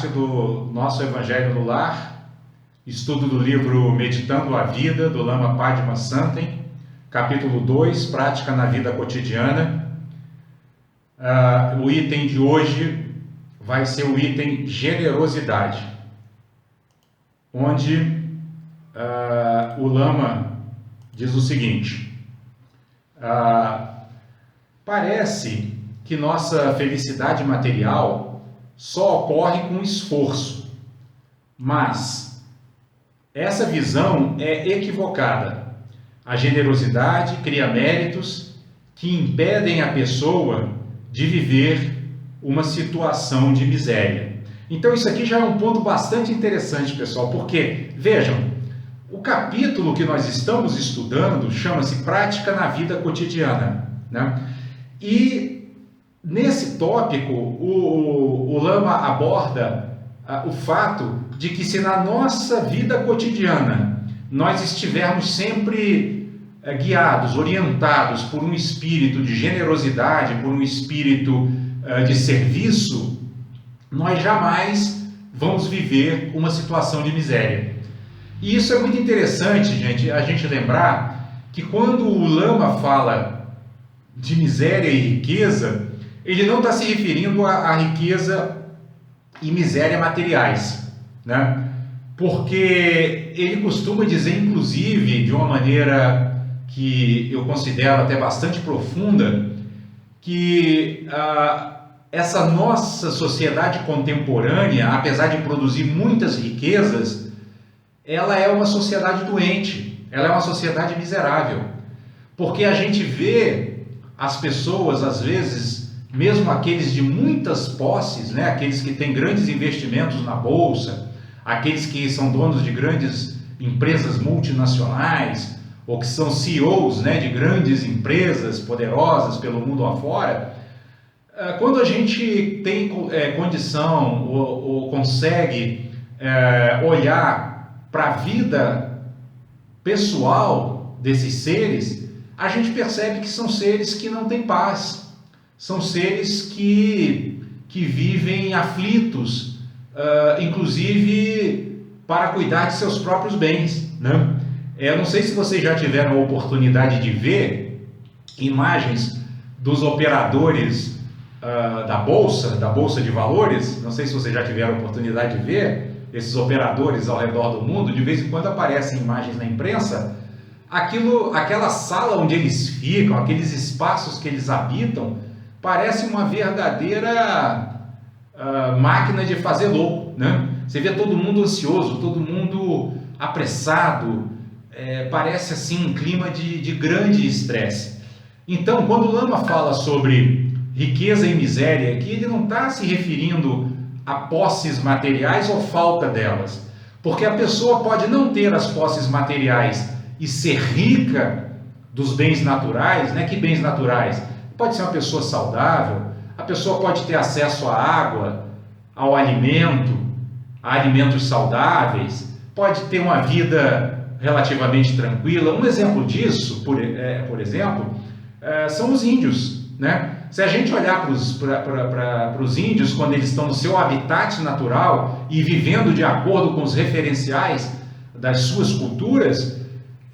parte do nosso Evangelho no Lar, estudo do livro Meditando a Vida, do Lama Padmasambhava, capítulo 2, Prática na Vida Cotidiana. O item de hoje vai ser o item Generosidade, onde o Lama diz o seguinte: parece que nossa felicidade material só ocorre com esforço, mas essa visão é equivocada. A generosidade cria méritos que impedem a pessoa de viver uma situação de miséria. Então isso aqui já é um ponto bastante interessante, pessoal, porque, vejam, o capítulo que nós estamos estudando chama-se Prática na Vida Cotidiana, né? E nesse tópico, o Lama aborda o fato de que se na nossa vida cotidiana nós estivermos sempre guiados, orientados por um espírito de generosidade, por um espírito de serviço, nós jamais vamos viver uma situação de miséria. E isso é muito interessante, gente, a gente lembrar que quando o Lama fala de miséria e riqueza, ele não está se referindo à riqueza e miséria materiais, né? Porque ele costuma dizer, inclusive, de uma maneira que eu considero até bastante profunda, que essa nossa sociedade contemporânea, apesar de produzir muitas riquezas, ela é uma sociedade doente, ela é uma sociedade miserável, porque a gente vê as pessoas, às vezes, mesmo aqueles de muitas posses, né? Aqueles que têm grandes investimentos na bolsa, aqueles que são donos de grandes empresas multinacionais, ou que são CEOs, né, de grandes empresas poderosas pelo mundo afora, quando a gente tem condição ou consegue olhar para a vida pessoal desses seres, a gente percebe que são seres que não têm paz, são seres que vivem aflitos, inclusive para cuidar de seus próprios bens, né? Eu não sei se vocês já tiveram a oportunidade de ver imagens dos operadores da Bolsa de Valores. Não sei se vocês já tiveram a oportunidade de ver esses operadores ao redor do mundo. De vez em quando aparecem imagens na imprensa. Aquela sala onde eles ficam, aqueles espaços que eles habitam, parece uma verdadeira máquina de fazer louco, né? Você vê todo mundo ansioso, todo mundo apressado, parece assim um clima de grande estresse. Então, quando o Lama fala sobre riqueza e miséria aqui, ele não está se referindo a posses materiais ou falta delas, porque a pessoa pode não ter as posses materiais e ser rica dos bens naturais, né? Que bens naturais? Pode ser uma pessoa saudável, a pessoa pode ter acesso à água, ao alimento, a alimentos saudáveis, pode ter uma vida relativamente tranquila. Um exemplo disso, por exemplo, são os índios, né? Se a gente olhar para os índios, quando eles estão no seu habitat natural e vivendo de acordo com os referenciais das suas culturas,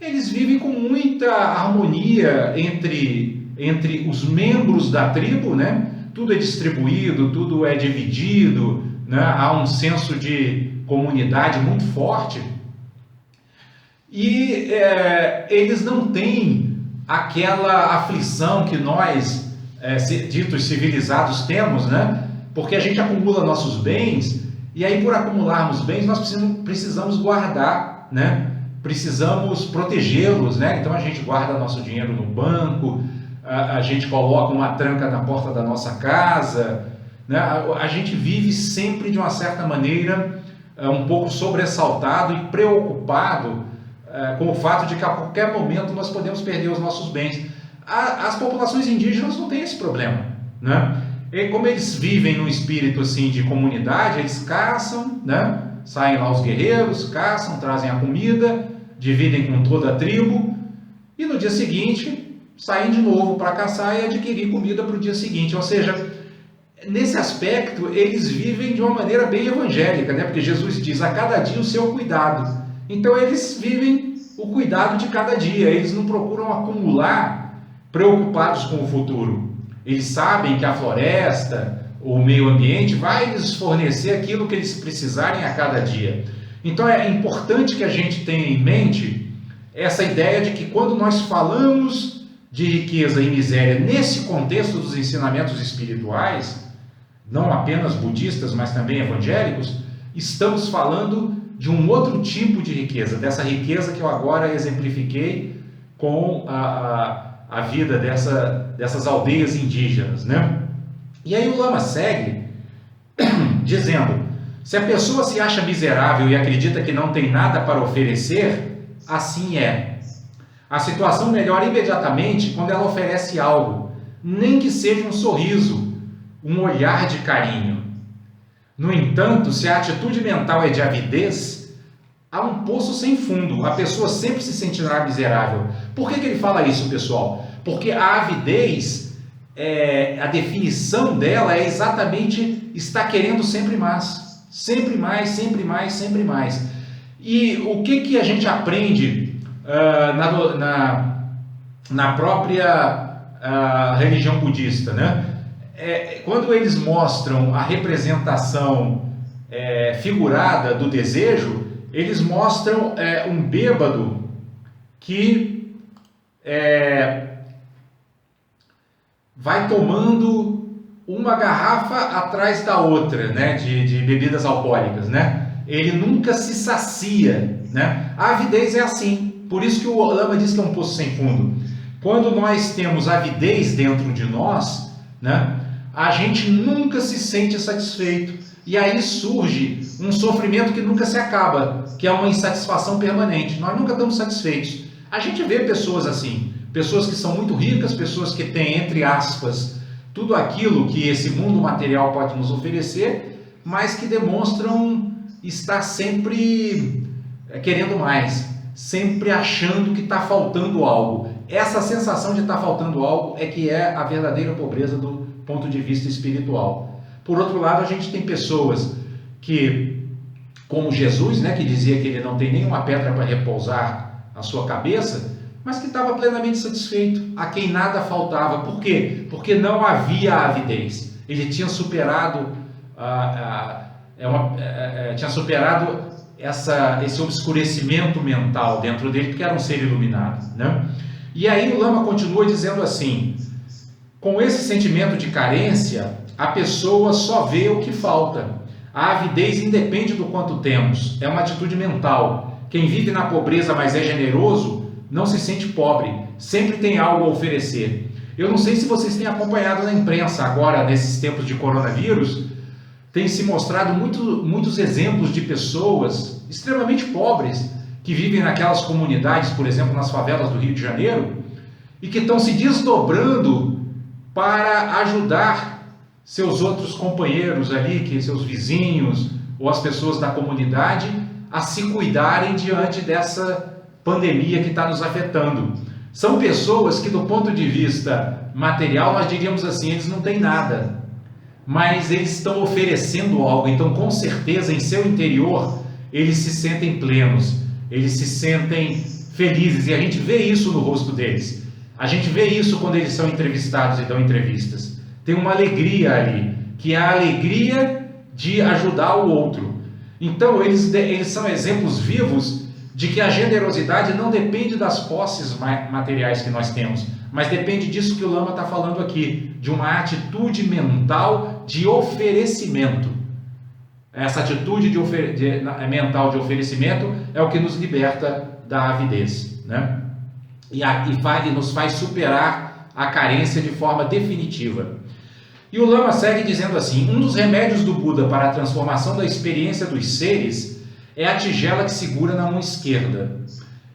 eles vivem com muita harmonia entre os membros da tribo, né? Tudo é distribuído, tudo é dividido, né? Há um senso de comunidade muito forte. E eles não têm aquela aflição que nós, ditos civilizados, temos, né? Porque a gente acumula nossos bens, e aí por acumularmos bens nós precisamos guardar, né? Precisamos protegê-los, né? Então a gente guarda nosso dinheiro no banco, a gente coloca uma tranca na porta da nossa casa, né? A gente vive sempre de uma certa maneira um pouco sobressaltado e preocupado com o fato de que a qualquer momento nós podemos perder os nossos bens. As populações indígenas não têm esse problema, né? E como eles vivem num espírito assim de comunidade, eles caçam, né? Saem lá os guerreiros, caçam, trazem a comida, dividem com toda a tribo e no dia seguinte saem de novo para caçar e adquirir comida para o dia seguinte. Ou seja, nesse aspecto, eles vivem de uma maneira bem evangélica, né? Porque Jesus diz, a cada dia o seu cuidado. Então eles vivem o cuidado de cada dia, eles não procuram acumular preocupados com o futuro. Eles sabem que a floresta, o meio ambiente, vai lhes fornecer aquilo que eles precisarem a cada dia. Então é importante que a gente tenha em mente essa ideia de que quando nós falamos de riqueza e miséria nesse contexto dos ensinamentos espirituais, não apenas budistas, mas também evangélicos, estamos falando de um outro tipo de riqueza, dessa riqueza que eu agora exemplifiquei com a vida dessas aldeias indígenas, né? E aí o Lama segue dizendo, se a pessoa se acha miserável e acredita que não tem nada para oferecer, assim é. A situação melhora imediatamente quando ela oferece algo, nem que seja um sorriso, um olhar de carinho. No entanto, se a atitude mental é de avidez, há um poço sem fundo, a pessoa sempre se sentirá miserável. Por que ele fala isso, pessoal? Porque a avidez, a definição dela é exatamente estar querendo sempre mais, sempre mais, sempre mais, sempre mais. E o que a gente aprende na própria religião budista, né? Quando eles mostram a representação figurada do desejo, eles mostram um bêbado que vai tomando uma garrafa atrás da outra, né, de bebidas alcoólicas, né? Ele nunca se sacia, né? A avidez é assim, por isso que o Lama diz que é um poço sem fundo. Quando nós temos avidez dentro de nós, né, a gente nunca se sente satisfeito, e aí surge um sofrimento que nunca se acaba, que é uma insatisfação permanente. Nós nunca estamos satisfeitos. A gente vê pessoas assim, pessoas que são muito ricas, pessoas que têm, entre aspas, tudo aquilo que esse mundo material pode nos oferecer, mas que demonstram estar sempre querendo mais, sempre achando que está faltando algo. Essa sensação de estar faltando algo é que é a verdadeira pobreza do ponto de vista espiritual. Por outro lado, a gente tem pessoas que, como Jesus, né, que dizia que ele não tem nenhuma pedra para repousar a sua cabeça, mas que estava plenamente satisfeito, a quem nada faltava. Por quê? Porque não havia avidez. Ele tinha superado esse obscurecimento mental dentro dele, porque era um ser iluminado, né? E aí o Lama continua dizendo assim, com esse sentimento de carência, a pessoa só vê o que falta. A avidez independe do quanto temos, é uma atitude mental. Quem vive na pobreza, mas é generoso, não se sente pobre, sempre tem algo a oferecer. Eu não sei se vocês têm acompanhado na imprensa agora, nesses tempos de coronavírus, tem se mostrado muitos exemplos de pessoas extremamente pobres, que vivem naquelas comunidades, por exemplo, nas favelas do Rio de Janeiro, e que estão se desdobrando para ajudar seus outros companheiros ali, que seus vizinhos ou as pessoas da comunidade, a se cuidarem diante dessa pandemia que está nos afetando. São pessoas que, do ponto de vista material, nós diríamos assim, eles não têm nada, mas eles estão oferecendo algo, então com certeza em seu interior eles se sentem plenos, eles se sentem felizes, e a gente vê isso no rosto deles. A gente vê isso quando eles são entrevistados e dão entrevistas. Tem uma alegria ali, que é a alegria de ajudar o outro. Então eles são exemplos vivos de que a generosidade não depende das posses materiais que nós temos, mas depende disso que o Lama está falando aqui, de uma atitude mental de oferecimento. Essa atitude mental de oferecimento é o que nos liberta da avidez, né? E nos faz superar a carência de forma definitiva. E o Lama segue dizendo assim, um dos remédios do Buda para a transformação da experiência dos seres é a tigela que segura na mão esquerda.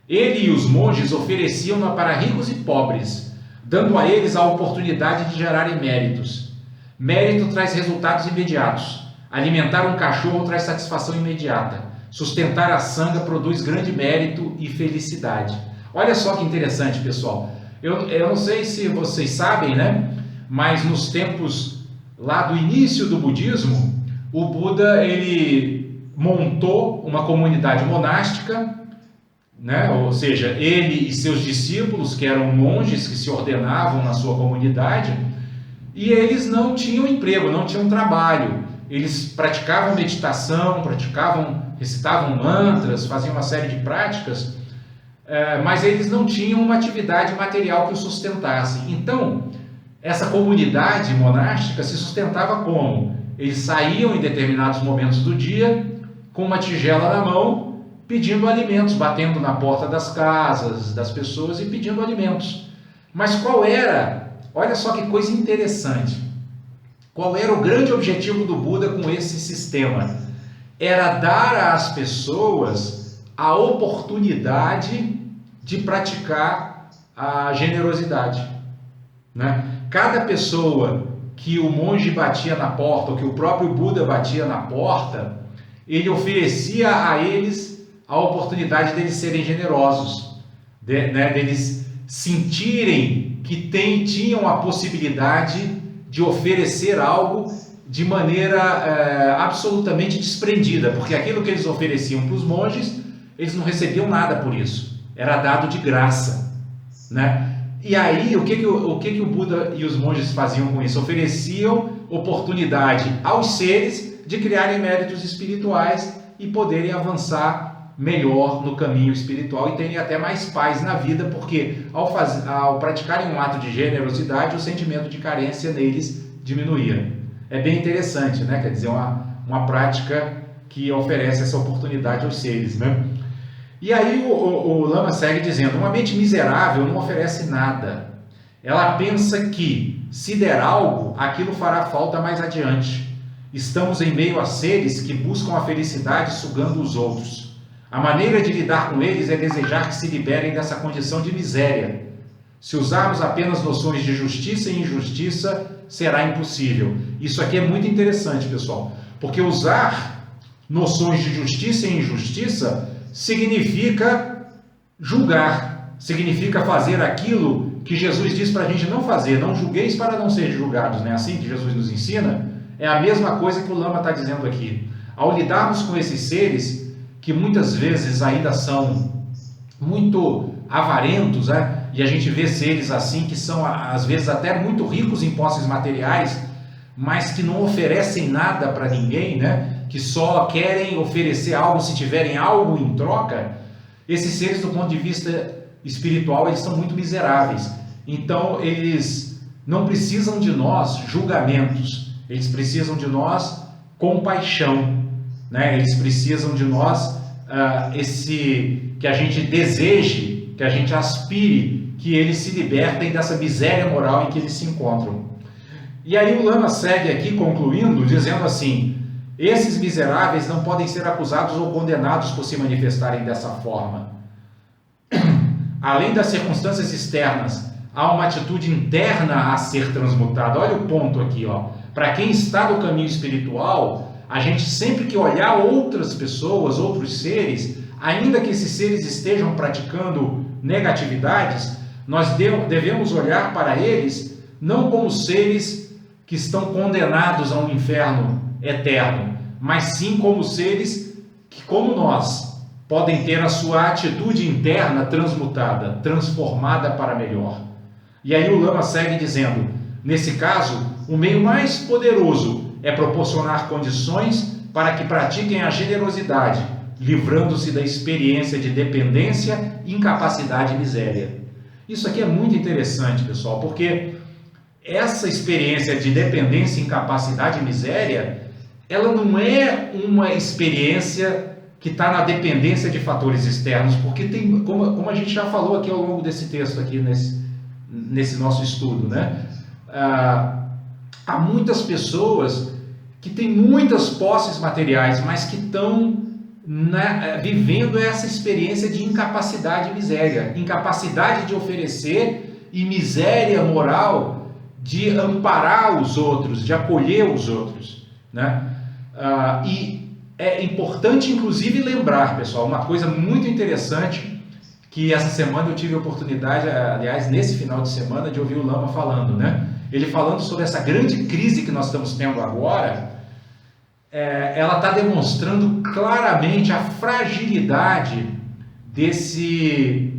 Ele e os monges ofereciam-na para ricos e pobres, dando a eles a oportunidade de gerarem méritos. Mérito traz resultados imediatos. Alimentar um cachorro traz satisfação imediata. Sustentar a sanga produz grande mérito e felicidade. Olha só que interessante, pessoal. Eu não sei se vocês sabem, né? Mas nos tempos lá do início do budismo, o Buda ele montou uma comunidade monástica, né? Ou seja, ele e seus discípulos, que eram monges que se ordenavam na sua comunidade, e eles não tinham emprego, não tinham trabalho. Eles praticavam meditação, recitavam mantras, faziam uma série de práticas, mas eles não tinham uma atividade material que os sustentasse. Então, essa comunidade monástica se sustentava como? Eles saíam em determinados momentos do dia com uma tigela na mão, pedindo alimentos, batendo na porta das casas, das pessoas e pedindo alimentos. Mas qual era? Olha só que coisa interessante. Qual era o grande objetivo do Buda com esse sistema? Era dar às pessoas a oportunidade de praticar a generosidade, né? Cada pessoa que o monge batia na porta, ou que o próprio Buda batia na porta, ele oferecia a eles a oportunidade deles serem generosos, deles sentirem que tinham a possibilidade de oferecer algo de maneira absolutamente desprendida, porque aquilo que eles ofereciam para os monges, eles não recebiam nada por isso, era dado de graça, né? E aí, o que o Buda e os monges faziam com isso? Ofereciam oportunidade aos seres de criarem méritos espirituais e poderem avançar melhor no caminho espiritual e terem até mais paz na vida, porque ao praticarem um ato de generosidade, o sentimento de carência neles diminuía. É bem interessante, né? Quer dizer, uma prática que oferece essa oportunidade aos seres, né? E aí o Lama segue dizendo: uma mente miserável não oferece nada. Ela pensa que, se der algo, aquilo fará falta mais adiante. Estamos em meio a seres que buscam a felicidade sugando os outros. A maneira de lidar com eles é desejar que se liberem dessa condição de miséria. Se usarmos apenas noções de justiça e injustiça, será impossível. Isso aqui é muito interessante, pessoal, porque usar noções de justiça e injustiça significa julgar, significa fazer aquilo que Jesus diz para a gente não fazer. Não julgueis para não ser julgados, não é assim que Jesus nos ensina? É a mesma coisa que o Lama está dizendo aqui. Ao lidarmos com esses seres, que muitas vezes ainda são muito avarentos, né? E a gente vê seres assim que são às vezes até muito ricos em posses materiais, mas que não oferecem nada para ninguém, né? Que só querem oferecer algo se tiverem algo em troca. Esses seres, do ponto de vista espiritual, eles são muito miseráveis. Então, eles não precisam de nós julgamentos, eles precisam de nós compaixão, né? Eles precisam de nós que a gente deseje, que a gente aspire, que eles se libertem dessa miséria moral em que eles se encontram. E aí o Lama segue aqui concluindo, dizendo assim: esses miseráveis não podem ser acusados ou condenados por se manifestarem dessa forma. Além das circunstâncias externas, há uma atitude interna a ser transmutada. Olha o ponto aqui, ó. Para quem está no caminho espiritual, a gente sempre que olhar outras pessoas, outros seres, ainda que esses seres estejam praticando negatividades, nós devemos olhar para eles não como seres que estão condenados a um inferno eterno, mas sim como seres que, como nós, podem ter a sua atitude interna transmutada, transformada para melhor. E aí o Lama segue dizendo: nesse caso, o meio mais poderoso é proporcionar condições para que pratiquem a generosidade, livrando-se da experiência de dependência, incapacidade e miséria. Isso aqui é muito interessante, pessoal, porque essa experiência de dependência, incapacidade e miséria, ela não é uma experiência que está na dependência de fatores externos, porque tem, como a gente já falou aqui ao longo desse texto, aqui nesse nosso estudo, né? Há muitas pessoas que têm muitas posses materiais, mas que estão vivendo essa experiência de incapacidade e miséria, incapacidade de oferecer e miséria moral de amparar os outros, de acolher os outros, né? E é importante, inclusive, lembrar, pessoal, uma coisa muito interessante que essa semana eu tive a oportunidade, aliás, nesse final de semana, de ouvir o Lama falando, né? Ele falando sobre essa grande crise que nós estamos tendo agora, ela está demonstrando claramente a fragilidade desse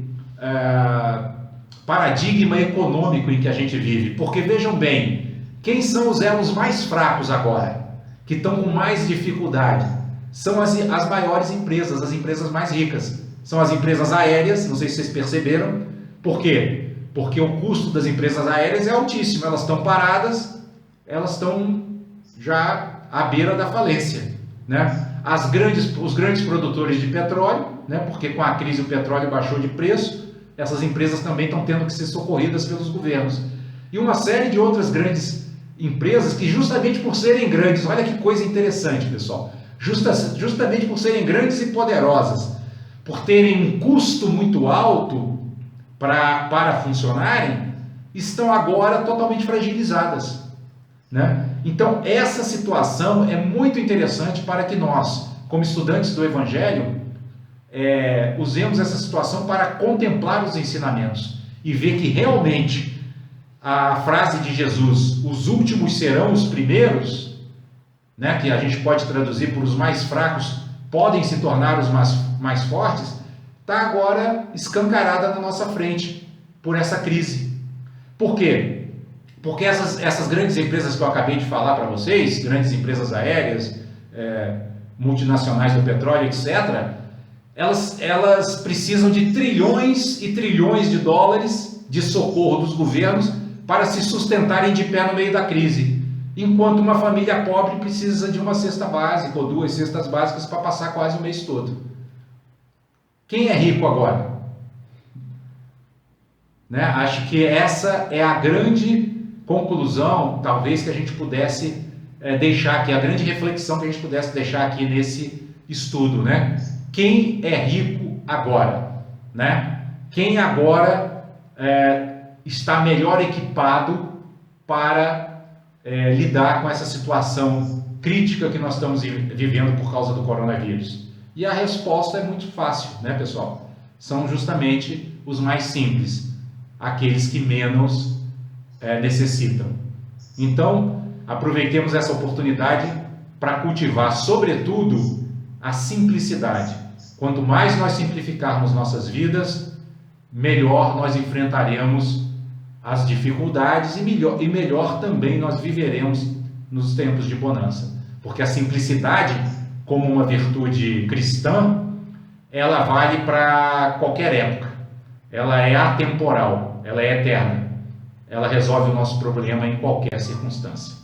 paradigma econômico em que a gente vive. Porque vejam bem, quem são os elos mais fracos agora, que estão com mais dificuldade? São as maiores empresas, as empresas mais ricas. São as empresas aéreas, não sei se vocês perceberam. Por quê? Porque o custo das empresas aéreas é altíssimo, elas estão paradas, elas estão já à beira da falência, né? Os grandes produtores de petróleo, né? Porque com a crise o petróleo baixou de preço, essas empresas também estão tendo que ser socorridas pelos governos. E uma série de outras grandes empresas que justamente por serem grandes, olha que coisa interessante, pessoal, justamente por serem grandes e poderosas, por terem um custo muito alto para funcionarem, estão agora totalmente fragilizadas, né? Então essa situação é muito interessante para que nós, como estudantes do Evangelho, usemos essa situação para contemplar os ensinamentos e ver que realmente a frase de Jesus, os últimos serão os primeiros, né, que a gente pode traduzir por os mais fracos podem se tornar os mais fortes, está agora escancarada na nossa frente por essa crise. Por quê? Porque essas grandes empresas que eu acabei de falar para vocês, grandes empresas aéreas, multinacionais do petróleo, etc., elas precisam de trilhões e trilhões de dólares de socorro dos governos para se sustentarem de pé no meio da crise, enquanto uma família pobre precisa de uma cesta básica ou 2 cestas básicas para passar quase o mês todo. Quem é rico agora? Né? Acho que essa é a grande conclusão, talvez, que a gente pudesse deixar aqui, a grande reflexão que a gente pudesse deixar aqui nesse estudo, né? Quem é rico agora, né? Quem agora está melhor equipado para lidar com essa situação crítica que nós estamos vivendo por causa do coronavírus? E a resposta é muito fácil, né, pessoal? São justamente os mais simples, aqueles que menos necessitam. Então, aproveitemos essa oportunidade para cultivar, sobretudo, a simplicidade. Quanto mais nós simplificarmos nossas vidas, melhor nós enfrentaremos as dificuldades e melhor também nós viveremos nos tempos de bonança. Porque a simplicidade, como uma virtude cristã, ela vale para qualquer época. Ela é atemporal, ela é eterna. Ela resolve o nosso problema em qualquer circunstância.